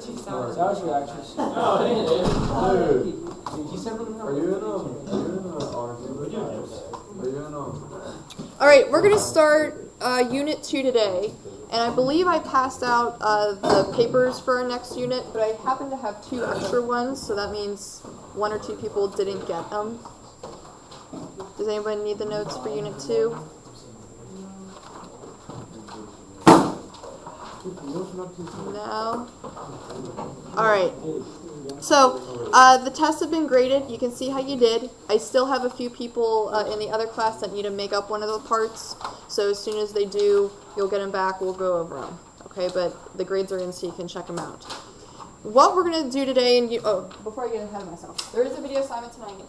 was reactions. Oh, hey, David. Are you in All right, we're going to start Unit 2 today. And I believe I passed out the papers for our next unit, but I happen to have 2 extra ones, so that means 1 or 2 people didn't get them. Does anybody need the notes for Unit 2? No? Alright. So, the tests have been graded. You can see how you did. I still have a few people in the other class that need to make up one of the parts. So as soon as they do, you'll get them back. We'll go over them. Okay, but the grades are in so you can check them out. What we're going to do today, and before I get ahead of myself, there is a video assignment tonight.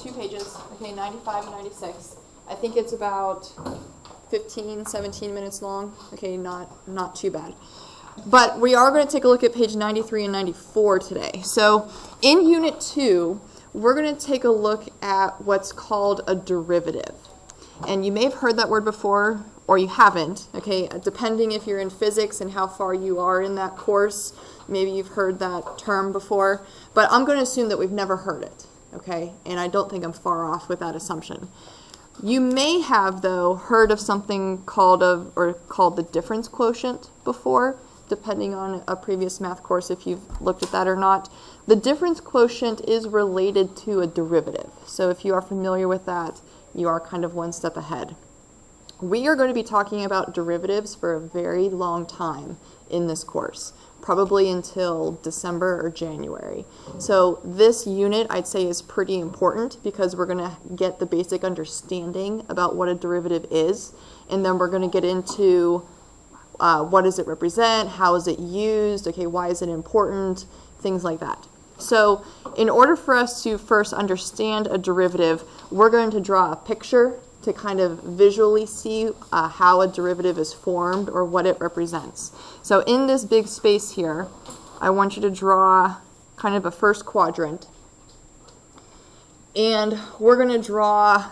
2 pages, okay, 95 and 96. I think it's about 15, 17 minutes long. Okay, not too bad. But we are going to take a look at page 93 and 94 today. So in Unit 2, we're going to take a look at what's called a derivative. And you may have heard that word before, or you haven't, okay? Depending if you're in physics and how far you are in that course, maybe you've heard that term before. But I'm going to assume that we've never heard it, okay? And I don't think I'm far off with that assumption. You may have, though, heard of something called the difference quotient before, depending on a previous math course if you've looked at that or not. The difference quotient is related to a derivative. So if you are familiar with that, you are kind of one step ahead. We are going to be talking about derivatives for a very long time in this course, probably until December or January. So this unit, I'd say, is pretty important because we're going to get the basic understanding about what a derivative is, and then we're going to get into what does it represent, how is it used, okay, why is it important, things like that. So in order for us to first understand a derivative, we're going to draw a picture to kind of visually see how a derivative is formed or what it represents. So in this big space here, I want you to draw kind of a first quadrant. And we're going to draw,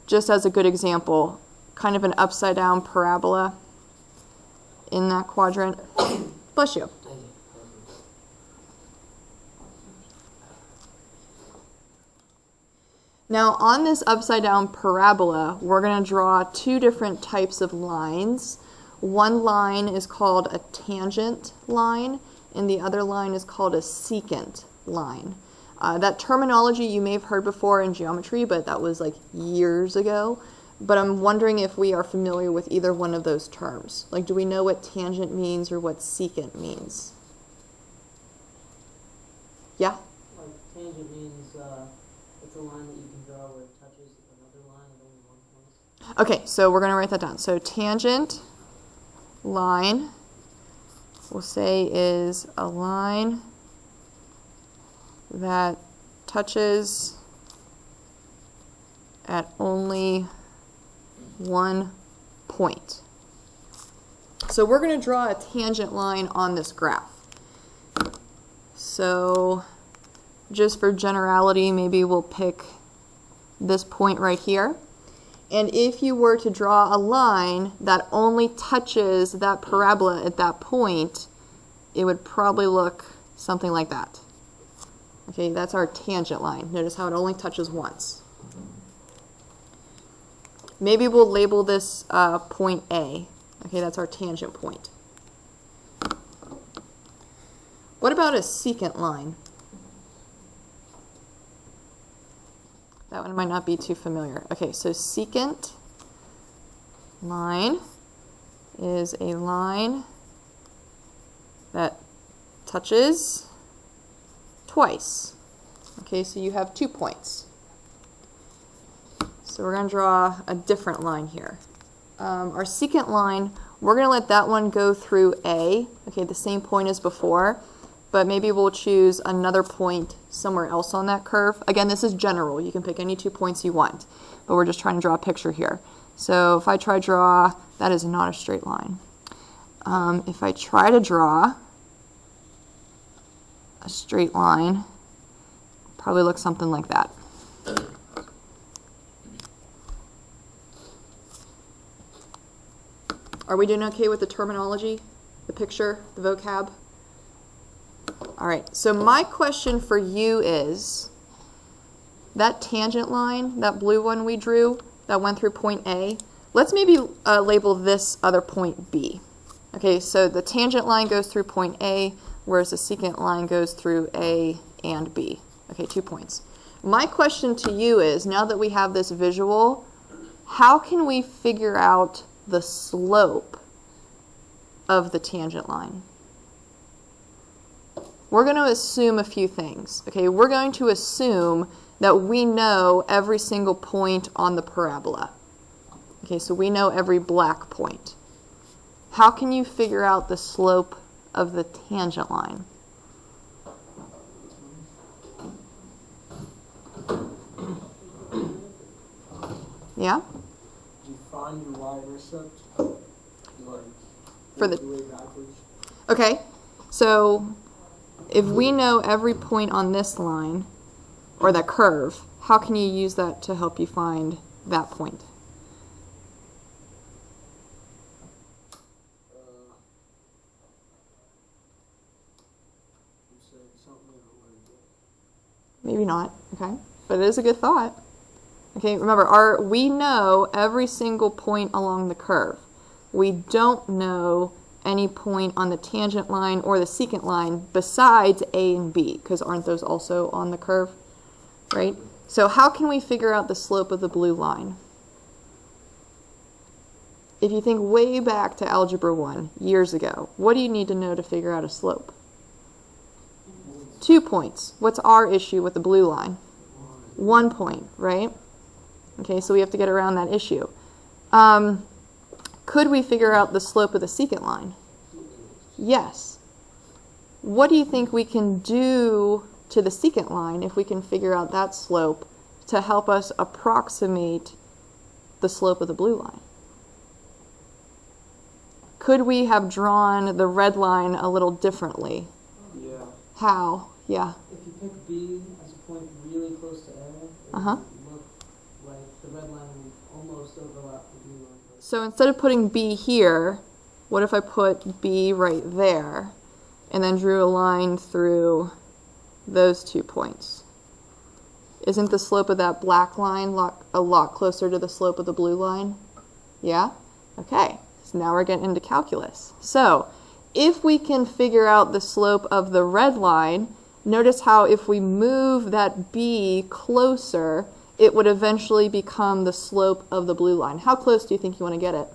just as a good example, kind of an upside down parabola in that quadrant. Bless you. Now on this upside down parabola, we're going to draw 2 different types of lines. One line is called a tangent line, and the other line is called a secant line. That terminology you may have heard before in geometry, but that was like years ago. But I'm wondering if we are familiar with either one of those terms. Like, do we know what tangent means or what secant means? Yeah? Like, tangent means it's a line that you can draw where it touches another line at only one point. Okay, so we're going to write that down. So tangent line, we'll say, is a line that touches at only one point. So we're going to draw a tangent line on this graph. So just for generality, maybe we'll pick this point right here. And if you were to draw a line that only touches that parabola at that point, it would probably look something like that. Okay, that's our tangent line. Notice how it only touches once. Maybe we'll label this point A. Okay, that's our tangent point. What about a secant line? That one might not be too familiar. Okay, so secant line is a line that touches twice. Okay, so you have 2 points. So we're going to draw a different line here. Our secant line, we're going to let that one go through A, okay, the same point as before, but maybe we'll choose another point somewhere else on that curve. Again, this is general. You can pick any 2 points you want, but we're just trying to draw a picture here. So if I try to draw, that is not a straight line. If I try to draw a straight line, probably looks something like that. Are we doing okay with the terminology, the picture, the vocab? All right, so my question for you is, that tangent line, that blue one we drew, that went through point A, let's maybe label this other point B. Okay, so the tangent line goes through point A, whereas the secant line goes through A and B. Okay, 2 points. My question to you is, now that we have this visual, how can we figure out the slope of the tangent line? We're going to assume a few things. Okay, we're going to assume that we know every single point on the parabola. Okay, so we know every black point. How can you figure out the slope of the tangent line? Yeah? You find your y-intercept, For the way backwards. Okay, so if we know every point on this line, or that curve, how can you use that to help you find that point? You said something I don't want to get. Maybe not, okay? But it is a good thought. Okay, remember, we know every single point along the curve. We don't know any point on the tangent line or the secant line besides A and B, because aren't those also on the curve, right? So how can we figure out the slope of the blue line? If you think way back to Algebra 1, years ago, what do you need to know to figure out a slope? 2 points. What's our issue with the blue line? 1 point, right? Okay, so we have to get around that issue. Could we figure out the slope of the secant line? Yes. What do you think we can do to the secant line if we can figure out that slope to help us approximate the slope of the blue line? Could we have drawn the red line a little differently? Yeah. How? Yeah. If you pick B as a point really close to A, it Uh-huh. would look like the red line would almost overlap the blue line. But So instead of putting B here, what if I put B right there and then drew a line through those 2 points? Isn't the slope of that black line a lot closer to the slope of the blue line? Yeah? Okay, so now we're getting into calculus. So if we can figure out the slope of the red line, notice how if we move that B closer, it would eventually become the slope of the blue line. How close do you think you want to get it?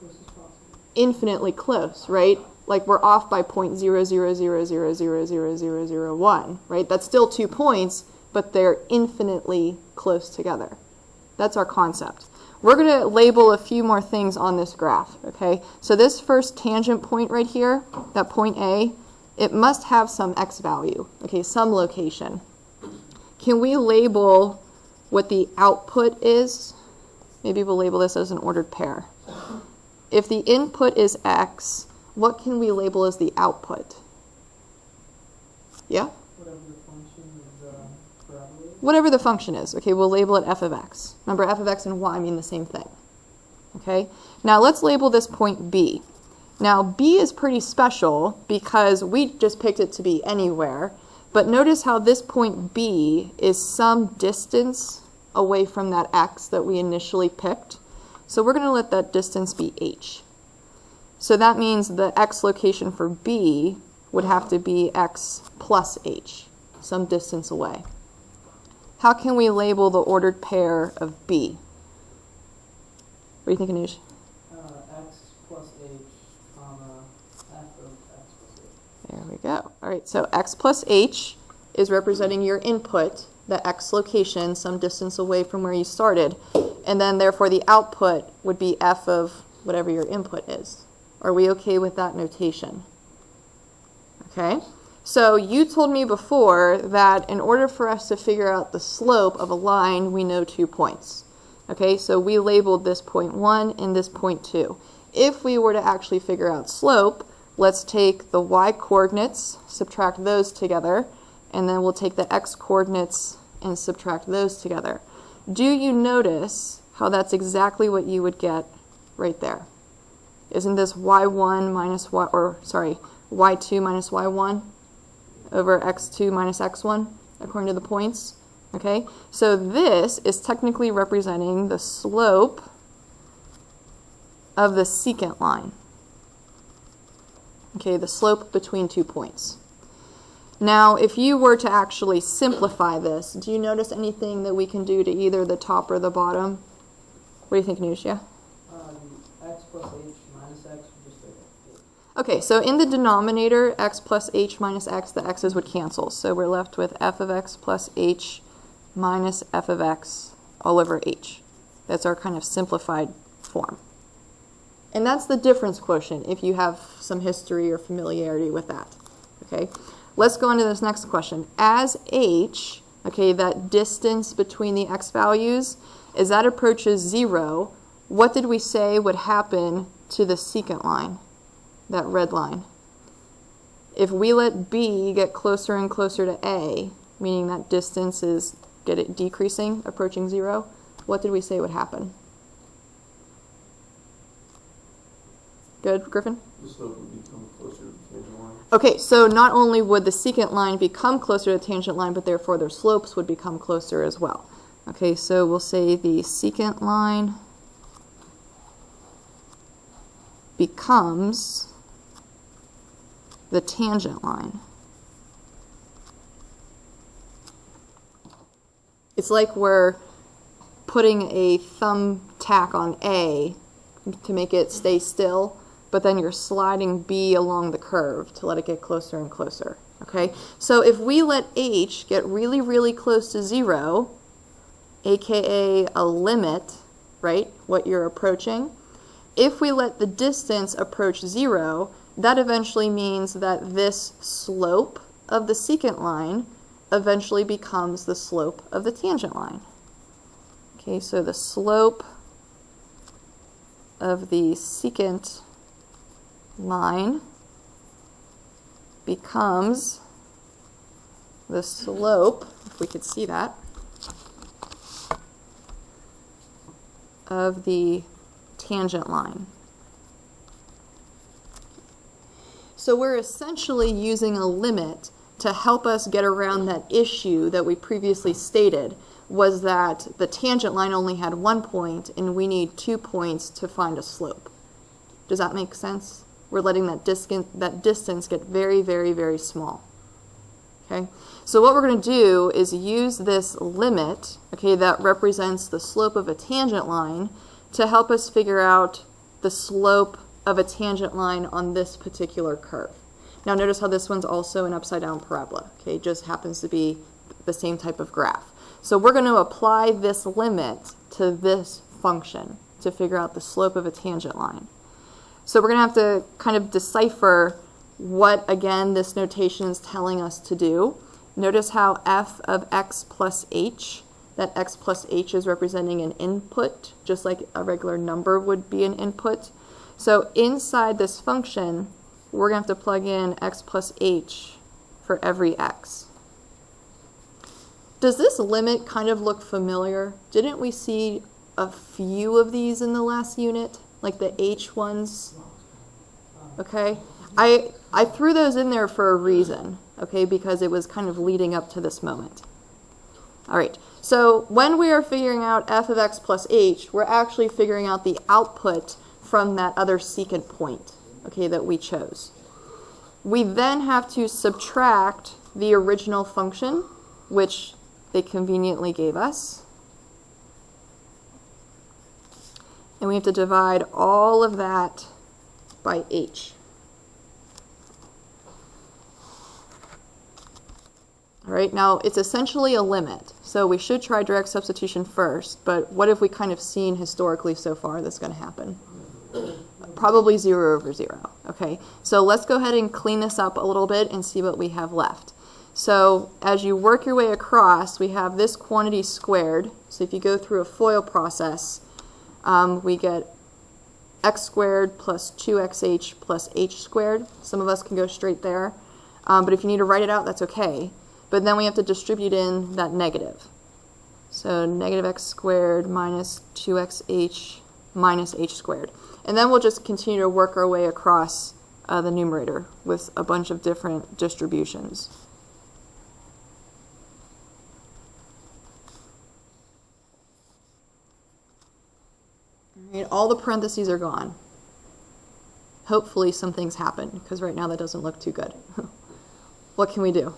close as possible. Infinitely close, right? Like we're off by 0.000000001, right? That's still 2 points, but they're infinitely close together. That's our concept. We're going to label a few more things on this graph, okay? So this first tangent point right here, that point A, it must have some x value, okay, some location. Can we label what the output is? Maybe we'll label this as an ordered pair. If the input is x, what can we label as the output? Yeah? Whatever the function of the parabola is. Whatever the function is. Okay, we'll label it f of x. Remember, f of x and y mean the same thing. Okay? Now let's label this point B. Now B is pretty special because we just picked it to be anywhere, but notice how this point B is some distance away from that x that we initially picked. So we're going to let that distance be h. So that means the x location for B would have to be x plus h, some distance away. How can we label the ordered pair of B? What do you think, Anuj? X plus H, comma, f of x plus H. There we go. All right, so x plus h is representing your input, the x location, some distance away from where you started. And then therefore the output would be f of whatever your input is. Are we okay with that notation? Okay. So you told me before that in order for us to figure out the slope of a line, we know 2 points. Okay, so we labeled this point 1 and this point 2. If we were to actually figure out slope, let's take the y coordinates, subtract those together, and then we'll take the x coordinates and subtract those together. Do you notice how that's exactly what you would get right there? Isn't this y1 minus y, or sorry, y2 minus y1? over x2 minus x1, according to the points. Okay, so this is technically representing the slope of the secant line. Okay, the slope between 2 points. Now, if you were to actually simplify this, do you notice anything that we can do to either the top or the bottom? What do you think, Nusha? X plus h minus x would just be h. Okay, so in the denominator, x plus h minus x, the x's would cancel. So we're left with f of x plus h minus f of x all over h. That's our kind of simplified form. And that's the difference quotient if you have some history or familiarity with that. Okay, let's go on to this next question. As h, okay, that distance between the x values, as that approaches 0, what did we say would happen to the secant line, that red line? If we let b get closer and closer to a, meaning that distance is decreasing, approaching 0, what did we say would happen? Good, Griffin? The slope would become closer to the tangent line. Okay, so not only would the secant line become closer to the tangent line, but therefore their slopes would become closer as well. Okay, so we'll say the secant line becomes the tangent line. It's like we're putting a thumbtack on A to make it stay still, but then you're sliding B along the curve to let it get closer and closer. Okay, so if we let H get really, really close to 0, aka a limit, right, what you're approaching, if we let the distance approach 0, that eventually means that this slope of the secant line eventually becomes the slope of the tangent line. Okay, so the slope of the secant line becomes the slope, if we could see that, of the tangent line. So we're essentially using a limit to help us get around that issue that we previously stated, was that the tangent line only had 1 point and we need 2 points to find a slope. Does that make sense? We're letting that distance get very, very, very small. Okay, so what we're going to do is use this limit, okay, that represents the slope of a tangent line, to help us figure out the slope of a tangent line on this particular curve. Now notice how this one's also an upside down parabola. Okay, it just happens to be the same type of graph. So we're going to apply this limit to this function to figure out the slope of a tangent line. So we're going to have to kind of decipher what, again, this notation is telling us to do. Notice how f of x plus h, that x plus h is representing an input, just like a regular number would be an input. So inside this function, we're going to have to plug in x plus h for every x. Does this limit kind of look familiar? Didn't we see a few of these in the last unit, like the h ones? Okay, I threw those in there for a reason, okay, because it was kind of leading up to this moment. All right, so when we are figuring out f of x plus h, we're actually figuring out the output from that other secant point, okay, that we chose. We then have to subtract the original function, which they conveniently gave us. And we have to divide all of that by h. All right, now it's essentially a limit, so we should try direct substitution first, but what have we kind of seen historically so far that's going to happen? Probably 0 over 0. Okay, so let's go ahead and clean this up a little bit and see what we have left. So as you work your way across, we have this quantity squared. So if you go through a FOIL process, we get x squared plus 2xh plus h squared. Some of us can go straight there, but if you need to write it out, that's okay. But then we have to distribute in that negative. So negative x squared minus 2xh minus h squared. And then we'll just continue to work our way across the numerator with a bunch of different distributions. all the parentheses are gone. Hopefully some things happen, because right now that doesn't look too good. What can we do?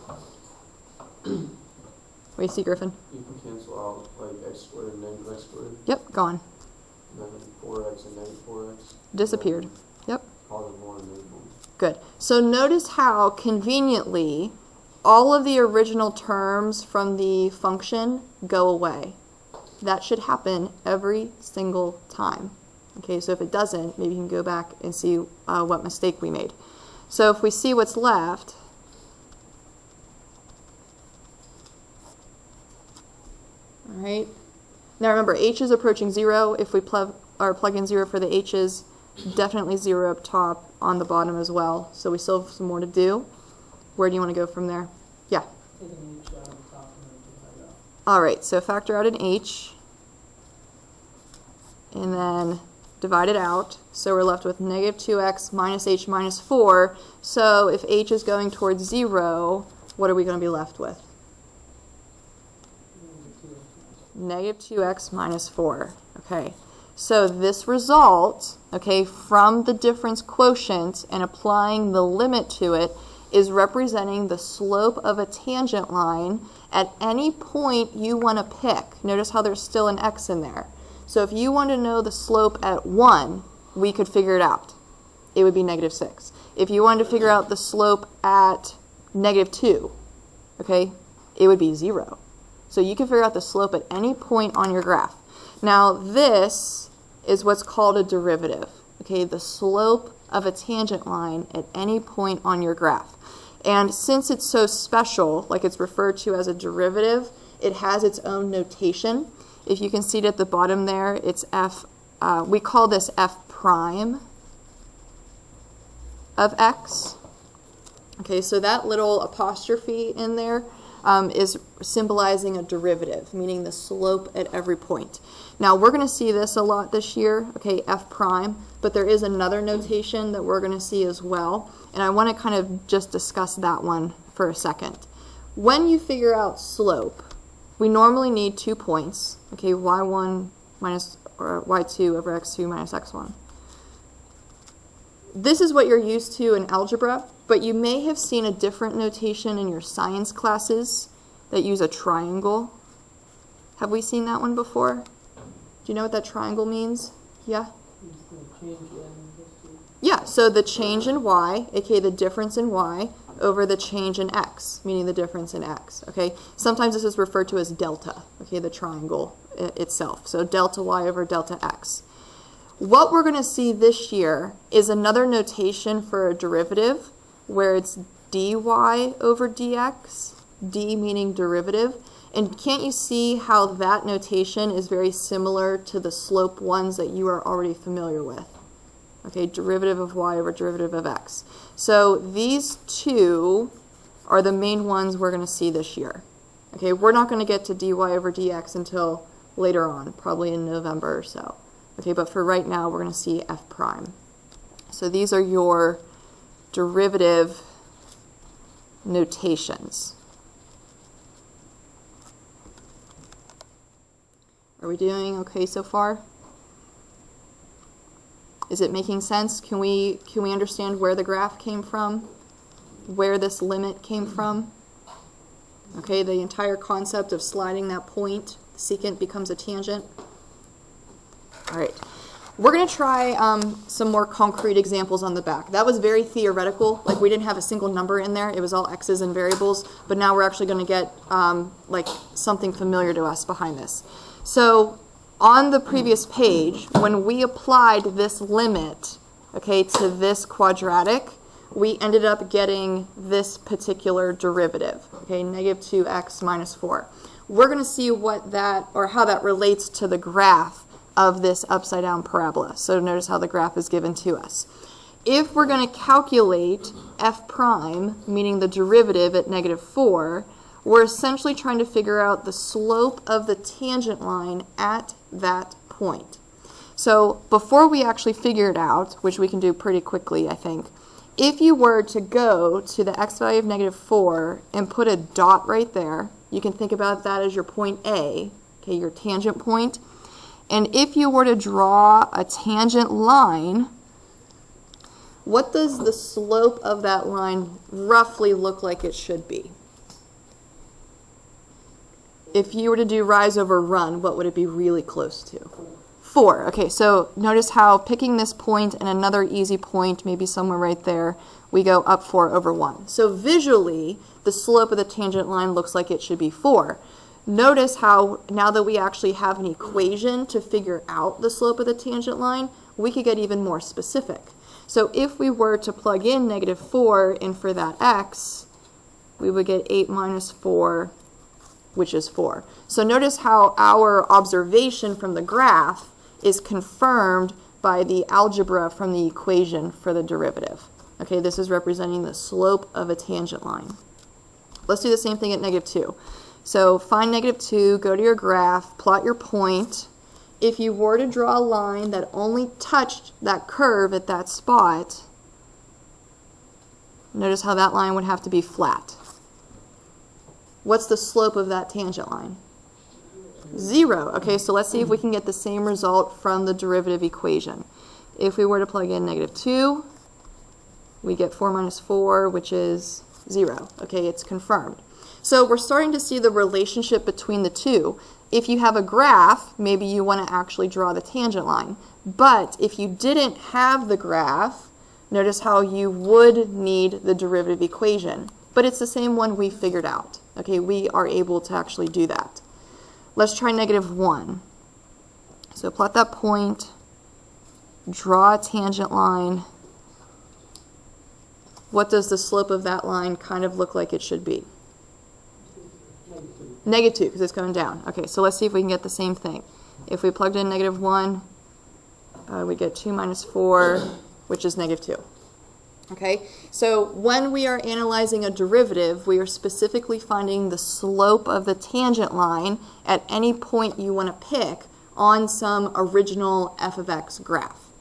What do you see, Griffin? You can cancel out like x squared and negative x squared, Yep, gone. and then 4x and negative 4x. Disappeared. Yep. Positive 1 and negative 1. Good. So notice how conveniently all of the original terms from the function go away. That should happen every single time. Okay, so if it doesn't, maybe you can go back and see what mistake we made. So if we see what's left, all right. Now remember, h is approaching 0. If we plug in 0 for the h's, definitely 0 up top, on the bottom as well. So we still have some more to do. Where do you want to go from there? Yeah. Take an H out of the top and then divide it out. All right, so factor out an h, and then divide it out. So we're left with negative 2x minus h minus 4. So if h is going towards 0, what are we going to be left with? Negative 2x minus 4. Okay, so this result, okay, from the difference quotient and applying the limit to it, is representing the slope of a tangent line at any point you want to pick. Notice how there's still an x in there. So if you want to know the slope at 1, we could figure it out. It would be negative 6. If you wanted to figure out the slope at negative 2, okay, it would be 0. So you can figure out the slope at any point on your graph. Now this is what's called a derivative, okay, the slope of a tangent line at any point on your graph. And since it's so special, like it's referred to as a derivative, it has its own notation. If you can see it at the bottom there, it's f, we call this f prime of x. Okay, so that little apostrophe in there is symbolizing a derivative, meaning the slope at every point. Now we're going to see this a lot this year, okay, f prime, but there is another notation that we're going to see as well, and I want to kind of just discuss that one for a second. When you figure out slope, we normally need 2 points, okay, y1 minus, or y2 over x2 minus x1. This is what you're used to in algebra, but you may have seen a different notation in your science classes that use a triangle. Have we seen that one before? Do you know what that triangle means? Yeah? It's the change in this two. Yeah, so the change in y, aka the difference in y, over the change in x, meaning the difference in x, okay? Sometimes this is referred to as delta, okay, the triangle itself. So delta y over delta x. What we're going to see this year is another notation for a derivative where it's dy over dx, d meaning derivative. And can't you see how that notation is very similar to the slope ones that you are already familiar with? Okay, derivative of y over derivative of x. So these two are the main ones we're going to see this year. Okay, we're not going to get to dy over dx until later on, probably in November or so. Okay, but for right now, we're going to see f prime. So these are your derivative notations. Are we doing okay so far? Is it making sense? Can we understand where the graph came from? Where this limit came from? Okay, the entire concept of sliding that point, the secant becomes a tangent. All right, we're going to try some more concrete examples on the back. That was very theoretical, like we didn't have a single number in there. It was all x's and variables, but now we're actually going to get like something familiar to us behind this. So on the previous page, when we applied this limit, okay, to this quadratic, we ended up getting this particular derivative, okay, negative 2x minus 4. We're going to see what that, or how that relates to the graph of this upside down parabola. So notice how the graph is given to us. If we're going to calculate f prime, meaning the derivative at negative 4, we're essentially trying to figure out the slope of the tangent line at that point. So before we actually figure it out, which we can do pretty quickly, I think, if you were to go to the x value of negative 4 and put a dot right there, you can think about that as your point A, okay, your tangent point. And if you were to draw a tangent line, what does the slope of that line roughly look like it should be? If you were to do rise over run, what would it be really close to? 4. Okay, so notice how picking this point and another easy point, maybe somewhere right there, we go up 4 over 1. So visually, the slope of the tangent line looks like it should be 4. Notice how now that we actually have an equation to figure out the slope of the tangent line, we could get even more specific. So if we were to plug in -4 in for that x, we would get 8 minus 4, which is 4. So notice how our observation from the graph is confirmed by the algebra from the equation for the derivative. Okay, this is representing the slope of a tangent line. Let's do the same thing at -2. So find -2, go to your graph, plot your point. If you were to draw a line that only touched that curve at that spot, notice how that line would have to be flat. What's the slope of that tangent line? 0. Okay, so let's see if we can get the same result from the derivative equation. If we were to plug in -2, we get 4 minus 4, which is 0. Okay, it's confirmed. So we're starting to see the relationship between the two. If you have a graph, maybe you want to actually draw the tangent line. But if you didn't have the graph, notice how you would need the derivative equation. But it's the same one we figured out. Okay, we are able to actually do that. Let's try -1. So plot that point, draw a tangent line. What does the slope of that line kind of look like it should be? -2, because it's going down. Okay, so let's see if we can get the same thing. If we plugged in -1, we get 2 minus 4, which is -2. Okay, so when we are analyzing a derivative, we are specifically finding the slope of the tangent line at any point you want to pick on some original f of x graph.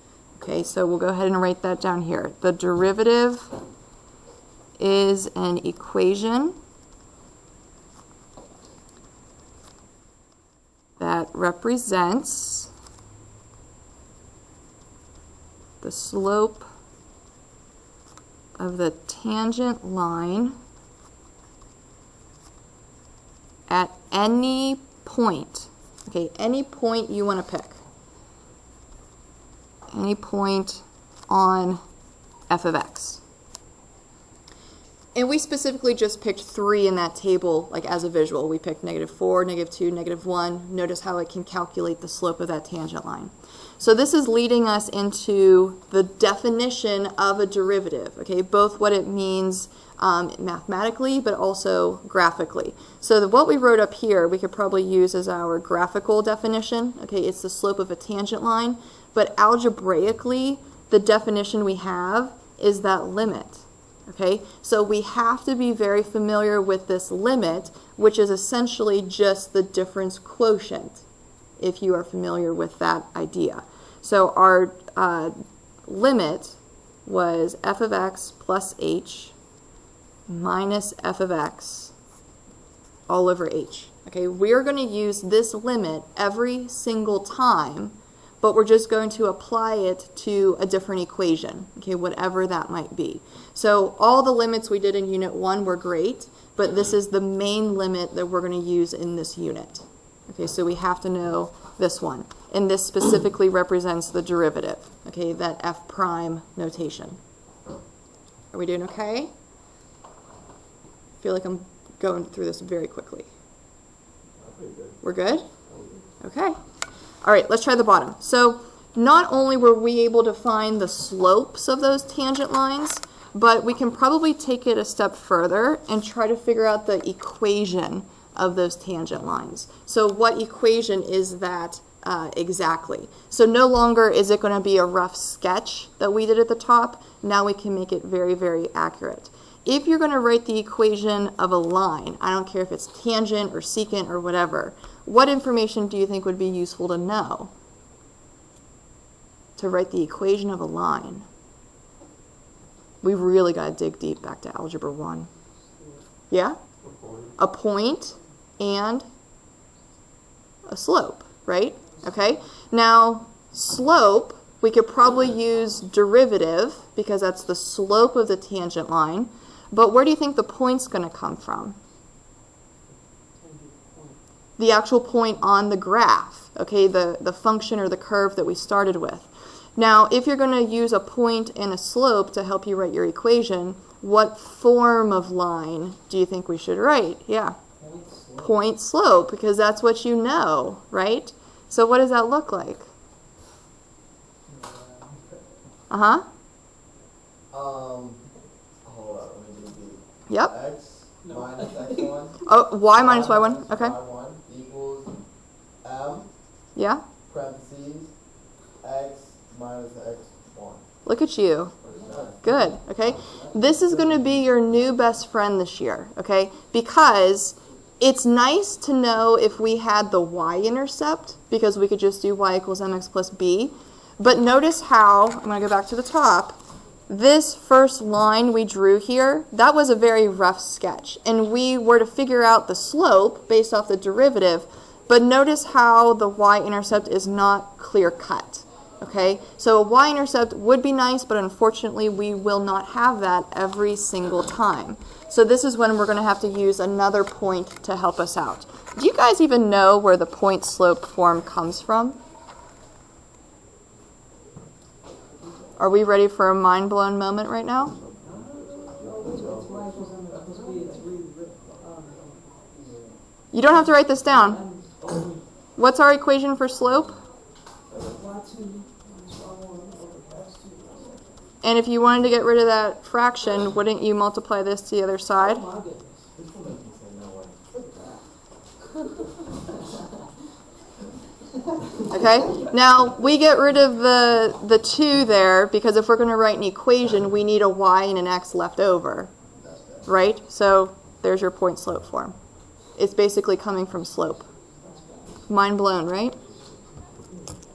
Okay, so we'll go ahead and write that down here. The derivative is an equation that represents the slope of the tangent line at any point. Okay, any point you want to pick. Any point on f of x. And we specifically just picked 3 in that table, like as a visual. We picked -4, -2, -1. Notice how it can calculate the slope of that tangent line. So this is leading us into the definition of a derivative, okay, both what it means mathematically, but also graphically. So what we wrote up here, we could probably use as our graphical definition. Okay, it's the slope of a tangent line, but algebraically, the definition we have is that limit. Okay, so we have to be very familiar with this limit, which is essentially just the difference quotient, if you are familiar with that idea. So our limit was f of x plus h minus f of x all over h. Okay, we're going to use this limit every single time, but we're just going to apply it to a different equation, okay, whatever that might be. So all the limits we did in Unit 1 were great, but this is the main limit that we're going to use in this unit. Okay, so we have to know this one. And this specifically represents the derivative, okay, that f prime notation. Are we doing okay? I feel like I'm going through this very quickly. We're good? Okay. All right, let's try the bottom. So not only were we able to find the slopes of those tangent lines, but we can probably take it a step further and try to figure out the equation of those tangent lines. So what equation is that exactly? So no longer is it going to be a rough sketch that we did at the top. Now we can make it very, very accurate. If you're going to write the equation of a line, I don't care if it's tangent or secant or whatever, what information do you think would be useful to know to write the equation of a line? We really got to dig deep back to Algebra 1. Yeah? A point and a slope, right? Okay? Now, slope, we could probably use derivative because that's the slope of the tangent line. But where do you think the point's going to come from? Tangent point. The actual point on the graph, okay, the function or the curve that we started with. Now, if you're going to use a point and a slope to help you write your equation, what form of line do you think we should write? Yeah, Point slope. point slope, because that's what you know, right? So what does that look like? Uh-huh. Hold up, let me do Yep. the x minus x1. Oh, y minus y1. Okay. y1 equals m Yeah. parentheses x minus x1. Look at you. What is that? Good, okay? This is going to be your new best friend this year, okay? Because it's nice to know if we had the y-intercept, because we could just do y equals mx plus b. But notice how, I'm going to go back to the top, this first line we drew here, that was a very rough sketch. And we were to figure out the slope based off the derivative, but notice how the y-intercept is not clear-cut. Okay, so a y-intercept would be nice, but unfortunately we will not have that every single time. So this is when we're going to have to use another point to help us out. Do you guys even know where the point slope form comes from? Are we ready for a mind-blown moment right now? You don't have to write this down. What's our equation for slope? And if you wanted to get rid of that fraction, wouldn't you multiply this to the other side? Okay, now we get rid of the 2 there because if we're going to write an equation, we need a y and an x left over, right? So there's your point slope form. It's basically coming from slope. Mind blown, right?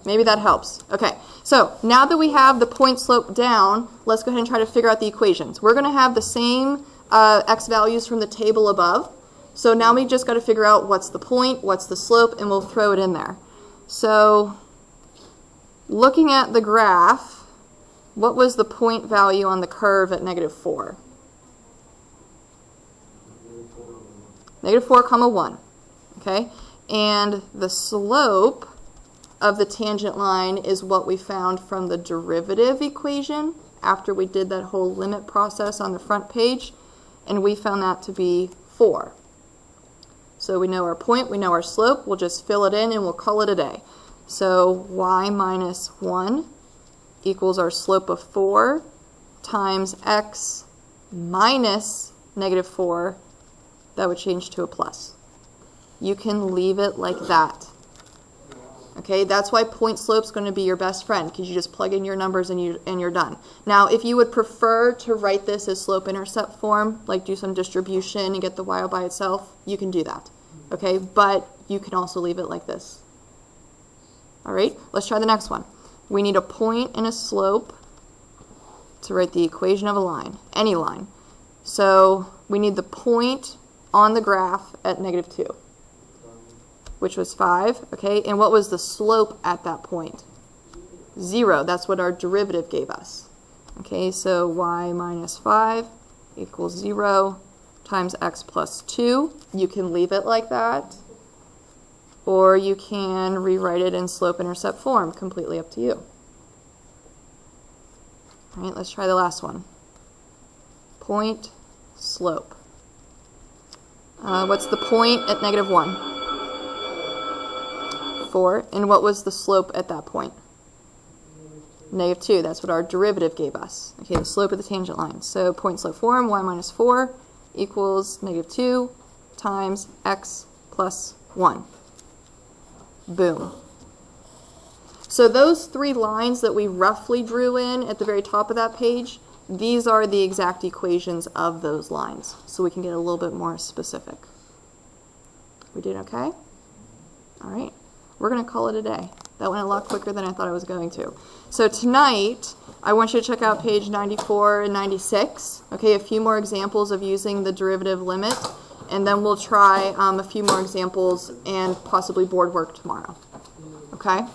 Maybe that helps. Okay, so now that we have the point slope down, let's go ahead and try to figure out the equations. We're going to have the same x values from the table above. So now we just got to figure out what's the point, what's the slope, and we'll throw it in there. So looking at the graph, what was the point value on the curve at -4? -4, comma 1. Okay, and the slope of the tangent line is what we found from the derivative equation after we did that whole limit process on the front page, and we found that to be 4. So we know our point, we know our slope, we'll just fill it in and we'll call it a day. So y minus 1 equals our slope of 4 times x minus -4, that would change to a plus. You can leave it like that. Okay, that's why point slope's going to be your best friend, because you just plug in your numbers and you're done. Now, if you would prefer to write this as slope-intercept form, like do some distribution and get the y by itself, you can do that. Okay, but you can also leave it like this. All right, let's try the next one. We need a point and a slope to write the equation of a line, any line. So we need the point on the graph at -2. Which was 5, okay? And what was the slope at that point? 0. That's what our derivative gave us. Okay, so y minus 5 equals 0 times x plus 2. You can leave it like that, or you can rewrite it in slope-intercept form. Completely up to you. All right, let's try the last one. Point, slope. What's the point at -1? 4. And what was the slope at that point? -2. That's what our derivative gave us. Okay, the slope of the tangent line. So point slope form, y minus 4 equals -2 times x plus 1. Boom. So those 3 lines that we roughly drew in at the very top of that page, these are the exact equations of those lines. So we can get a little bit more specific. We did okay? All right. We're going to call it a day. That went a lot quicker than I thought I was going to. So tonight, I want you to check out page 94 and 96. Okay, a few more examples of using the derivative limit, and then we'll try a few more examples and possibly board work tomorrow. Okay?